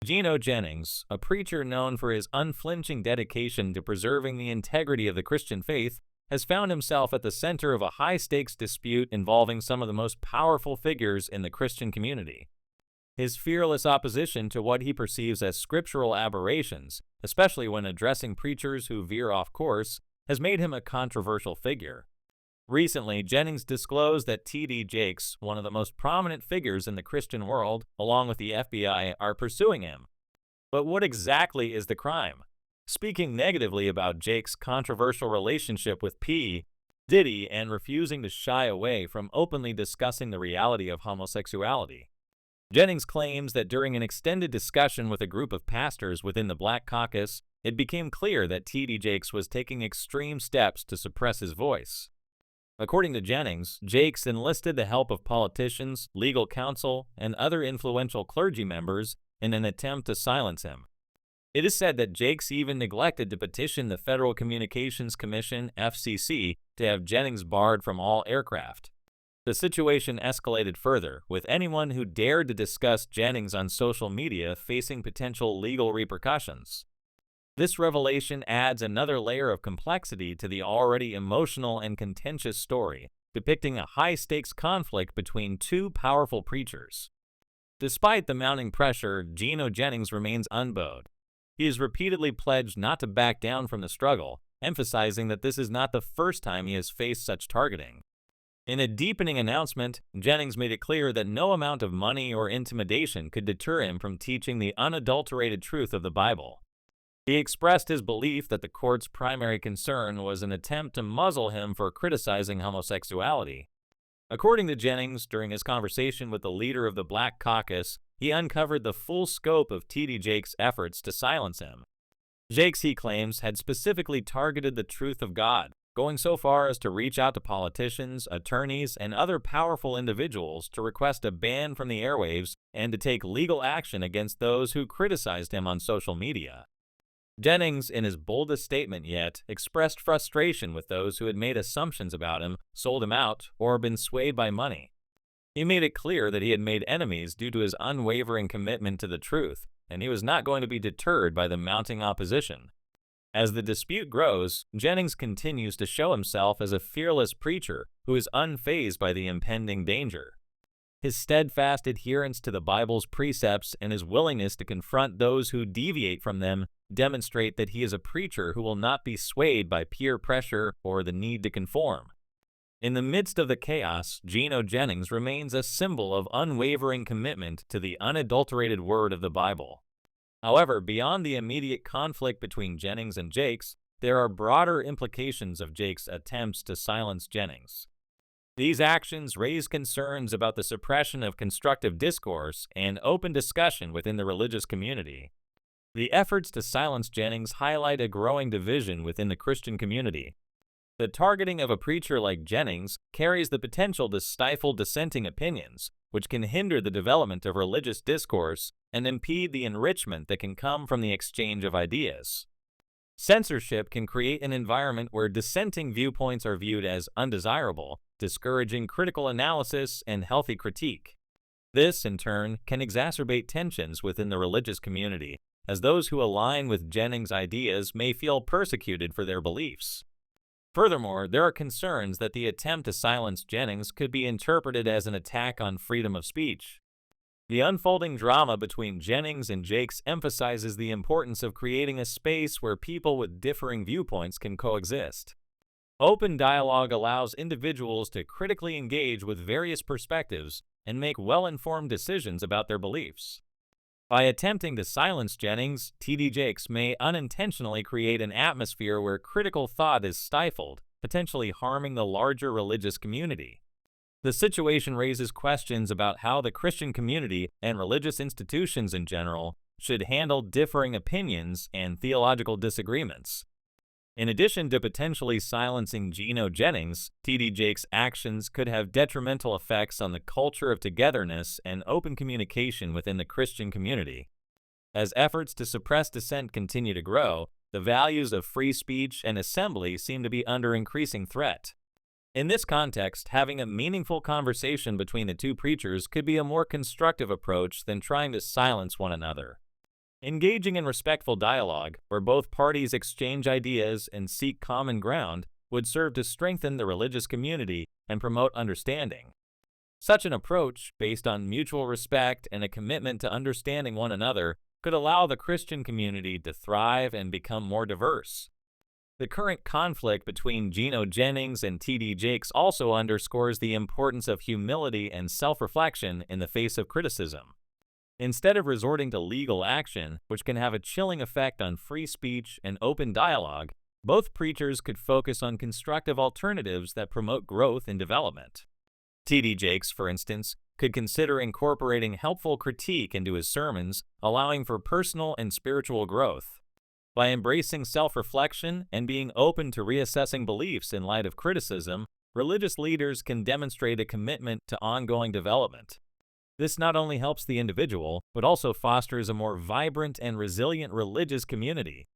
Gino Jennings, a preacher known for his unflinching dedication to preserving the integrity of the Christian faith, has found himself at the center of a high-stakes dispute involving some of the most powerful figures in the Christian community. His fearless opposition to what he perceives as scriptural aberrations, especially when addressing preachers who veer off course, has made him a controversial figure. Recently, Jennings disclosed that T.D. Jakes, one of the most prominent figures in the Christian world, along with the FBI, are pursuing him. But what exactly is the crime? Speaking negatively about Jakes' controversial relationship with P. Diddy and refusing to shy away from openly discussing the reality of homosexuality. Jennings claims that during an extended discussion with a group of pastors within the Black Caucus, it became clear that T.D. Jakes was taking extreme steps to suppress his voice. According to Jennings, Jakes enlisted the help of politicians, legal counsel, and other influential clergy members in an attempt to silence him. It is said that Jakes even neglected to petition the Federal Communications Commission, FCC, to have Jennings barred from all aircraft. The situation escalated further, with anyone who dared to discuss Jennings on social media facing potential legal repercussions. This revelation adds another layer of complexity to the already emotional and contentious story, depicting a high-stakes conflict between two powerful preachers. Despite the mounting pressure, Gino Jennings remains unbowed. He has repeatedly pledged not to back down from the struggle, emphasizing that this is not the first time he has faced such targeting. In a deepening announcement, Jennings made it clear that no amount of money or intimidation could deter him from teaching the unadulterated truth of the Bible. He expressed his belief that the court's primary concern was an attempt to muzzle him for criticizing homosexuality. According to Jennings, during his conversation with the leader of the Black Caucus, he uncovered the full scope of T.D. Jakes' efforts to silence him. Jakes, he claims, had specifically targeted the truth of God, going so far as to reach out to politicians, attorneys, and other powerful individuals to request a ban from the airwaves and to take legal action against those who criticized him on social media. Jennings, in his boldest statement yet, expressed frustration with those who had made assumptions about him, sold him out, or been swayed by money. He made it clear that he had made enemies due to his unwavering commitment to the truth, and he was not going to be deterred by the mounting opposition. As the dispute grows, Jennings continues to show himself as a fearless preacher who is unfazed by the impending danger. His steadfast adherence to the Bible's precepts and his willingness to confront those who deviate from them demonstrate that he is a preacher who will not be swayed by peer pressure or the need to conform. In the midst of the chaos, Gino Jennings remains a symbol of unwavering commitment to the unadulterated word of the Bible. However, beyond the immediate conflict between Jennings and Jakes, there are broader implications of Jakes' attempts to silence Jennings. These actions raise concerns about the suppression of constructive discourse and open discussion within the religious community. The efforts to silence Jennings highlight a growing division within the Christian community. The targeting of a preacher like Jennings carries the potential to stifle dissenting opinions, which can hinder the development of religious discourse and impede the enrichment that can come from the exchange of ideas. Censorship can create an environment where dissenting viewpoints are viewed as undesirable, discouraging critical analysis and healthy critique. This, in turn, can exacerbate tensions within the religious community, as those who align with Jennings' ideas may feel persecuted for their beliefs. Furthermore, there are concerns that the attempt to silence Jennings could be interpreted as an attack on freedom of speech. The unfolding drama between Jennings and Jakes emphasizes the importance of creating a space where people with differing viewpoints can coexist. Open dialogue allows individuals to critically engage with various perspectives and make well-informed decisions about their beliefs. By attempting to silence Jennings, T.D. Jakes may unintentionally create an atmosphere where critical thought is stifled, potentially harming the larger religious community. The situation raises questions about how the Christian community and religious institutions in general should handle differing opinions and theological disagreements. In addition to potentially silencing Gino Jennings, T.D. Jakes' actions could have detrimental effects on the culture of togetherness and open communication within the Christian community. As efforts to suppress dissent continue to grow, the values of free speech and assembly seem to be under increasing threat. In this context, having a meaningful conversation between the two preachers could be a more constructive approach than trying to silence one another. Engaging in respectful dialogue, where both parties exchange ideas and seek common ground, would serve to strengthen the religious community and promote understanding. Such an approach, based on mutual respect and a commitment to understanding one another, could allow the Christian community to thrive and become more diverse. The current conflict between Gino Jennings and T.D. Jakes also underscores the importance of humility and self-reflection in the face of criticism. Instead of resorting to legal action, which can have a chilling effect on free speech and open dialogue, both preachers could focus on constructive alternatives that promote growth and development. T.D. Jakes, for instance, could consider incorporating helpful critique into his sermons, allowing for personal and spiritual growth. By embracing self-reflection and being open to reassessing beliefs in light of criticism, religious leaders can demonstrate a commitment to ongoing development. This not only helps the individual, but also fosters a more vibrant and resilient religious community.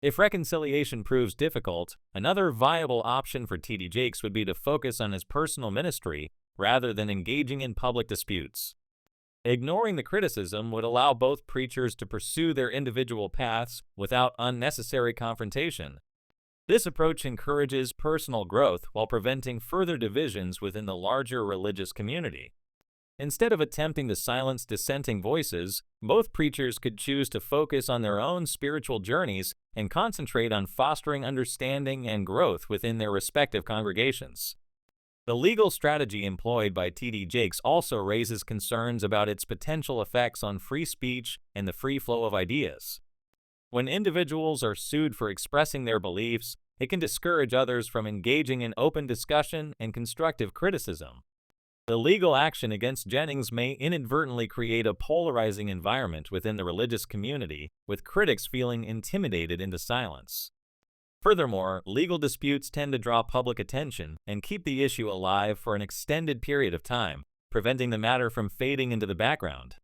If reconciliation proves difficult, another viable option for T.D. Jakes would be to focus on his personal ministry rather than engaging in public disputes. Ignoring the criticism would allow both preachers to pursue their individual paths without unnecessary confrontation. This approach encourages personal growth while preventing further divisions within the larger religious community. Instead of attempting to silence dissenting voices, both preachers could choose to focus on their own spiritual journeys and concentrate on fostering understanding and growth within their respective congregations. The legal strategy employed by T.D. Jakes also raises concerns about its potential effects on free speech and the free flow of ideas. When individuals are sued for expressing their beliefs, it can discourage others from engaging in open discussion and constructive criticism. The legal action against Jennings may inadvertently create a polarizing environment within the religious community, with critics feeling intimidated into silence. Furthermore, legal disputes tend to draw public attention and keep the issue alive for an extended period of time, preventing the matter from fading into the background.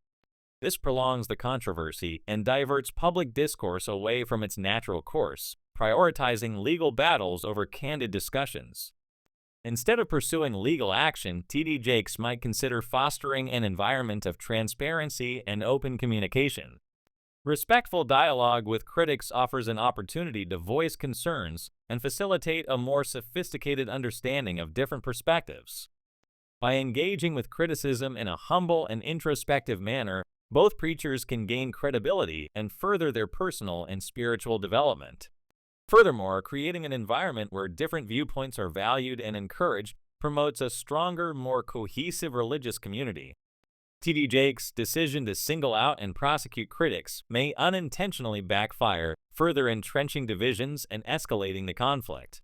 This prolongs the controversy and diverts public discourse away from its natural course, prioritizing legal battles over candid discussions. Instead of pursuing legal action, T.D. Jakes might consider fostering an environment of transparency and open communication. Respectful dialogue with critics offers an opportunity to voice concerns and facilitate a more sophisticated understanding of different perspectives. By engaging with criticism in a humble and introspective manner, both preachers can gain credibility and further their personal and spiritual development. Furthermore, creating an environment where different viewpoints are valued and encouraged promotes a stronger, more cohesive religious community. T.D. Jakes' decision to single out and prosecute critics may unintentionally backfire, further entrenching divisions and escalating the conflict.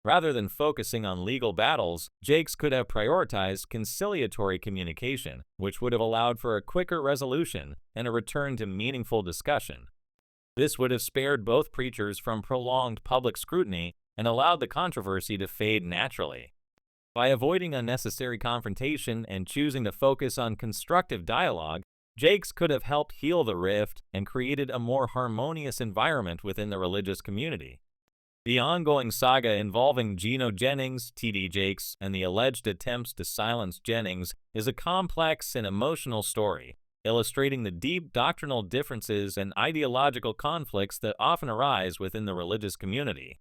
Rather than focusing on legal battles, Jakes could have prioritized conciliatory communication, which would have allowed for a quicker resolution and a return to meaningful discussion. This would have spared both preachers from prolonged public scrutiny and allowed the controversy to fade naturally. By avoiding unnecessary confrontation and choosing to focus on constructive dialogue, Jakes could have helped heal the rift and created a more harmonious environment within the religious community. The ongoing saga involving Gino Jennings, T.D. Jakes, and the alleged attempts to silence Jennings is a complex and emotional story, illustrating the deep doctrinal differences and ideological conflicts that often arise within the religious community.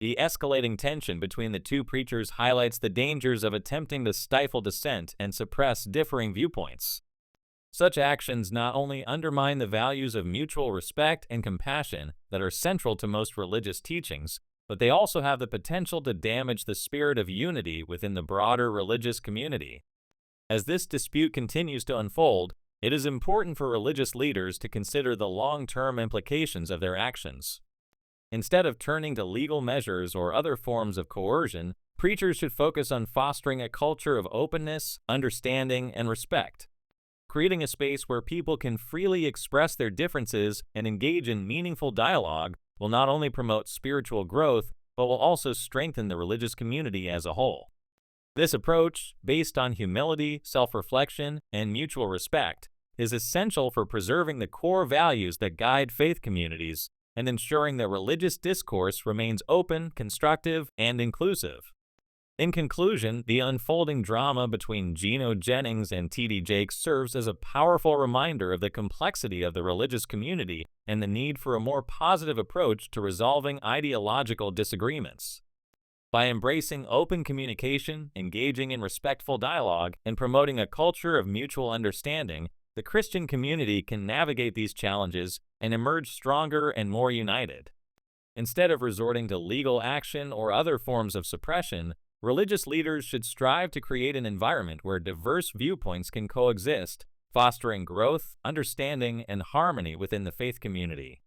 The escalating tension between the two preachers highlights the dangers of attempting to stifle dissent and suppress differing viewpoints. Such actions not only undermine the values of mutual respect and compassion that are central to most religious teachings, but they also have the potential to damage the spirit of unity within the broader religious community. As this dispute continues to unfold, it is important for religious leaders to consider the long-term implications of their actions. Instead of turning to legal measures or other forms of coercion, preachers should focus on fostering a culture of openness, understanding, and respect. Creating a space where people can freely express their differences and engage in meaningful dialogue will not only promote spiritual growth, but will also strengthen the religious community as a whole. This approach, based on humility, self-reflection, and mutual respect, is essential for preserving the core values that guide faith communities and ensuring that religious discourse remains open, constructive, and inclusive. In conclusion, the unfolding drama between Gino Jennings and T.D. Jakes serves as a powerful reminder of the complexity of the religious community and the need for a more positive approach to resolving ideological disagreements. By embracing open communication, engaging in respectful dialogue, and promoting a culture of mutual understanding, the Christian community can navigate these challenges and emerge stronger and more united. Instead of resorting to legal action or other forms of suppression, religious leaders should strive to create an environment where diverse viewpoints can coexist, fostering growth, understanding, and harmony within the faith community.